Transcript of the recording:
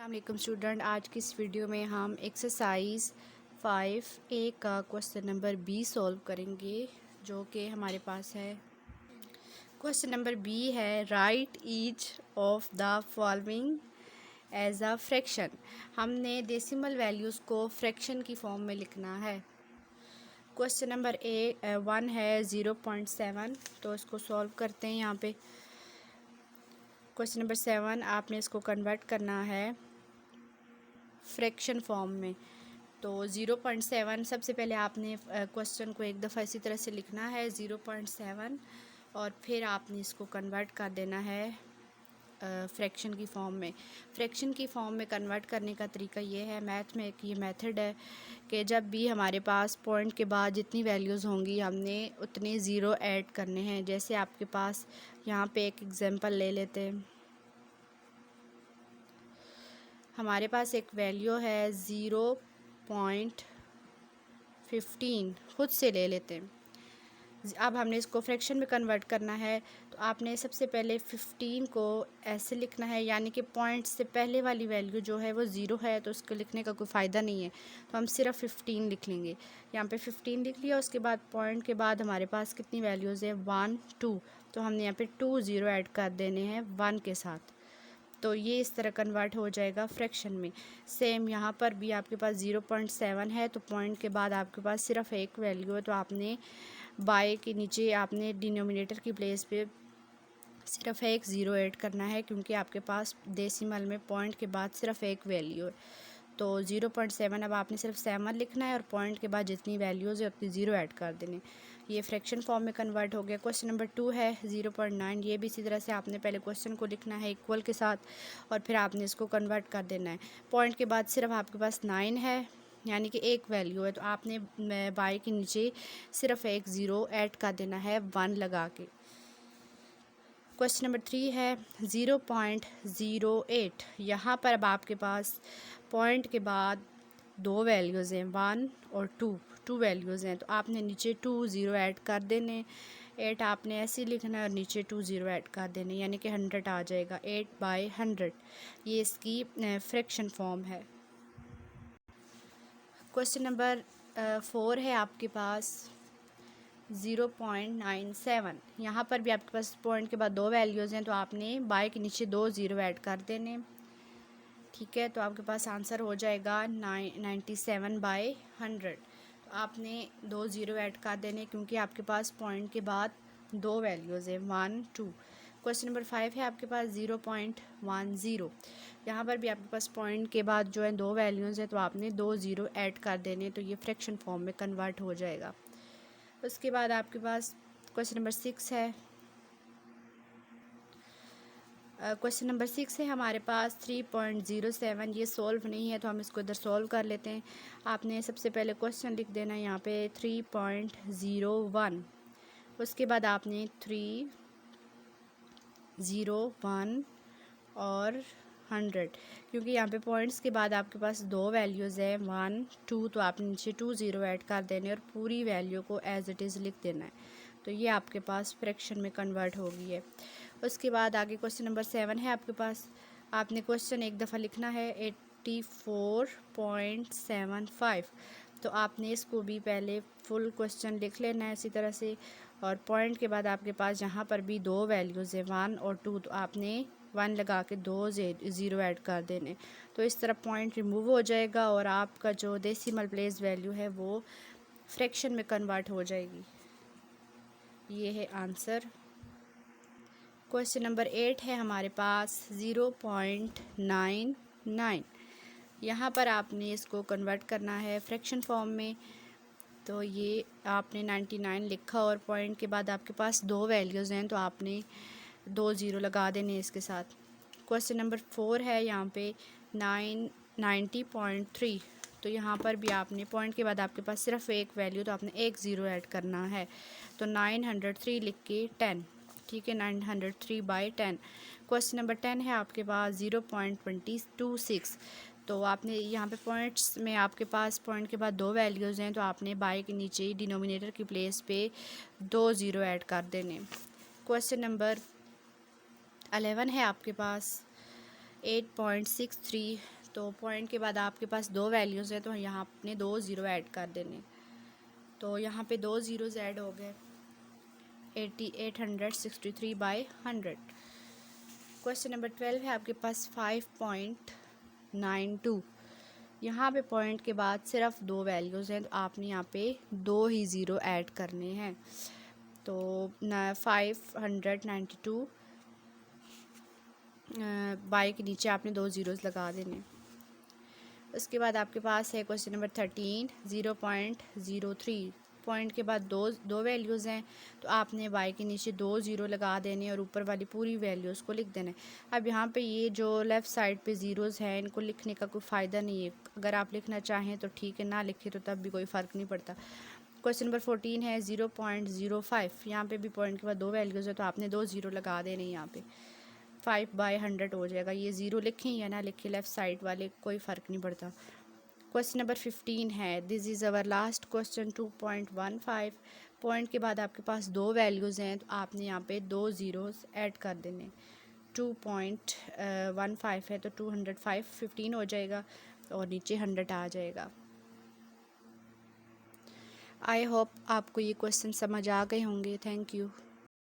अस्सलाम स्टूडेंट, आज की इस वीडियो में हम एक्सरसाइज 5A का क्वेश्चन नंबर बी सॉल्व करेंगे, जो कि हमारे पास है। क्वेश्चन नंबर बी है, write each of the following as a fraction. हमने डेसिमल वैल्यूज़ को फ्रैक्शन की फॉर्म में लिखना है। क्वेश्चन नंबर 1 है 0.7, तो इसको सॉल्व करते हैं। यहाँ पे क्वेश्चन नंबर 7 आपने इसको कन्वर्ट करना है फ्रैक्शन फॉर्म में। तो 0.7 सबसे पहले आपने क्वेश्चन को एक दफ़ा इसी तरह से लिखना है 0.7, और फिर आपने इसको कन्वर्ट कर देना है फ्रैक्शन की फॉर्म में। फ्रैक्शन की फॉर्म में कन्वर्ट करने का तरीका ये है, मैथ में एक ये मेथड है कि जब भी हमारे पास पॉइंट के बाद जितनी वैल्यूज़ होंगी हमने उतने ज़ीरो ऐड करने हैं। जैसे आपके पास यहाँ पे एक एग्जांपल ले लेते हैं। हमारे पास एक वैल्यू है 0.15, खुद से ले लेते हैं। अब हमने इसको फ्रैक्शन में कन्वर्ट करना है, तो आपने सबसे पहले 15 को ऐसे लिखना है, यानी कि पॉइंट से पहले वाली वैल्यू जो है वो ज़ीरो है, तो उसको लिखने का कोई फ़ायदा नहीं है, तो हम सिर्फ 15 लिख लेंगे। यहाँ पे 15 लिख लिया। उसके बाद पॉइंट के बाद हमारे पास कितनी वैल्यूज़ है 1 2, तो हमने यहाँ पे 2 ज़ीरो ऐड कर देने हैं 1 के साथ। तो ये इस तरह कन्वर्ट हो जाएगा फ्रैक्शन में। सेम यहाँ पर भी आपके पास 0.7 है, तो पॉइंट के बाद आपके पास सिर्फ एक वैल्यू है, तो आपने बाय के नीचे आपने डिनोमिनेटर की प्लेस पे सिर्फ एक ज़ीरो ऐड करना है, क्योंकि आपके पास डेसिमल में पॉइंट के बाद सिर्फ एक वैल्यू है। तो 0.7 अब आपने सिर्फ 7 लिखना है, और पॉइंट के बाद जितनी वैल्यूज़ है उतनी ज़ीरो ऐड कर देने। ये फ्रैक्शन फॉर्म में कन्वर्ट हो गया। क्वेश्चन नंबर 2 है 0.9। ये भी इसी तरह से आपने पहले क्वेश्चन को लिखना है इक्वल के साथ, और फिर आपने इसको कन्वर्ट कर देना है। पॉइंट के बाद सिर्फ आपके पास 9 है, यानी कि एक वैल्यू है, तो आपने बाई के नीचे सिर्फ एक ज़ीरो ऐड कर देना है 1 लगा के। क्वेश्चन नंबर 3 है 0.08। यहाँ पर अब आपके पास पॉइंट के बाद दो वैल्यूज़ हैं 1 और 2 वैल्यूज़ हैं, तो आपने नीचे 2 ज़ीरो ऐड कर देने। 8 आपने ऐसे लिखना है और नीचे 2 ज़ीरो ऐड कर देने, यानी कि 100 आ जाएगा। 8/100 ये इसकी फ्रैक्शन फॉर्म है। क्वेश्चन नंबर 4 है आपके पास 0.97। यहाँ पर भी आपके पास पॉइंट के बाद दो वैल्यूज़ हैं, तो आपने बाय के नीचे 2 ज़ीरो ऐड कर देने। ठीक है, तो आपके पास आंसर हो जाएगा 97/100। तो आपने 2 ज़ीरो ऐड कर देने, क्योंकि आपके पास पॉइंट के बाद दो वैल्यूज़ है 1 2। क्वेश्चन नंबर 5 है आपके पास 0.10। यहाँ पर भी आपके पास पॉइंट के बाद जो है दो वैल्यूज़ है, तो आपने 2 ज़ीरो ऐड कर देने, तो ये फ्रैक्शन फॉर्म में कन्वर्ट हो जाएगा। उसके बाद आपके पास क्वेश्चन नंबर 6 है। क्वेश्चन नंबर 6 है हमारे पास 3.07। ये सॉल्व नहीं है, तो हम इसको इधर सॉल्व कर लेते हैं। आपने सबसे पहले क्वेश्चन लिख देना है यहाँ पे 3.01। उसके बाद आपने 301 और 100, क्योंकि यहाँ पे पॉइंट्स के बाद आपके पास दो वैल्यूज़ है 1 2, तो आपने नीचे 2 ज़ीरो ऐड कर देने और पूरी वैल्यू को एज इट इज़ लिख देना है। तो ये आपके पास फ्रैक्शन में कन्वर्ट हो गई है। उसके बाद आगे क्वेश्चन नंबर 7 है आपके पास। आपने क्वेश्चन एक दफ़ा लिखना है 84.75, तो आपने इसको भी पहले फुल क्वेश्चन लिख लेना है इसी तरह से, और पॉइंट के बाद आपके पास जहाँ पर भी दो वैल्यूज़ है 1 और 2, तो आपने 1 लगा के 2 ज़ीरो ऐड कर देने। तो इस तरह पॉइंट रिमूव हो जाएगा, और आपका जो डेसिमल प्लेस वैल्यू है वो फ्रैक्शन में कन्वर्ट हो जाएगी। ये है आंसर। क्वेश्चन नंबर 8 है हमारे पास 0.99। यहाँ पर आपने इसको कन्वर्ट करना है फ्रैक्शन फॉर्म में। तो ये आपने 99 लिखा, और पॉइंट के बाद आपके पास दो वैल्यूज़ हैं, तो आपने 2 ज़ीरो लगा देने इसके साथ। क्वेश्चन नंबर 4 है यहाँ पे 90.3। तो यहाँ पर भी आपने पॉइंट के बाद आपके पास सिर्फ एक वैल्यू, तो आपने एक ज़ीरो ऐड करना है। तो 903 लिख के 10। ठीक है, 903/10। क्वेश्चन नंबर 10 है आपके पास 0.26। तो आपने यहाँ पे पॉइंट्स में आपके पास पॉइंट के बाद दो वैल्यूज़ हैं, तो आपने बाय के नीचे डिनोमिनेटर की प्लेस पे 2 ज़ीरो ऐड कर देने। क्वेश्चन नंबर 11 है आपके पास 8.63। तो पॉइंट के बाद आपके पास दो वैल्यूज़ हैं, तो यहाँ आपने 2 ज़ीरो ऐड कर देने। तो यहाँ पे 2 ज़ीरोज़ ऐड हो गए, 863/100। क्वेश्चन नंबर 12 है आपके पास 5.92। यहाँ पे पॉइंट के बाद सिर्फ दो वैल्यूज़ हैं, तो आपने यहाँ पे 2 ही ज़ीरो ऐड करने हैं। तो 592 बाई के नीचे आपने 2 ज़ीरोज़ लगा देने। उसके बाद आपके पास है क्वेश्चन नंबर 13, 0.03। पॉइंट के बाद दो वैल्यूज़ हैं, तो आपने बाई के नीचे 2 ज़ीरो लगा देने और ऊपर वाली पूरी वैल्यूज़ को लिख देना है। अब यहाँ पे ये जो लेफ़्ट साइड पे ज़ीरोज़ हैं, इनको लिखने का कोई फ़ायदा नहीं है। अगर आप लिखना चाहें तो ठीक है, ना लिखें तो तब भी कोई फ़र्क नहीं पड़ता। क्वेश्चन नंबर 14 है 0.05। यहाँ पे भी पॉइंट के बाद दो वैल्यूज़ है, तो आपने 2 ज़ीरो लगा देने। यहाँ पे 5/100 हो जाएगा। ये ज़ीरो लिखें या ना लिखें, लेफ़्ट साइड वाले कोई फ़र्क नहीं पड़ता। क्वेश्चन नंबर 15 है, this is our last question, 2.15। Point के बाद आपके पास दो वैल्यूज़ हैं, तो आपने यहाँ पे 2 ज़ीरोज़ ऐड कर देने। 2.15 है तो 205 15 हो जाएगा और नीचे 100 आ जाएगा। आई होप आपको ये क्वेश्चन समझ आ गए होंगे। Thank you.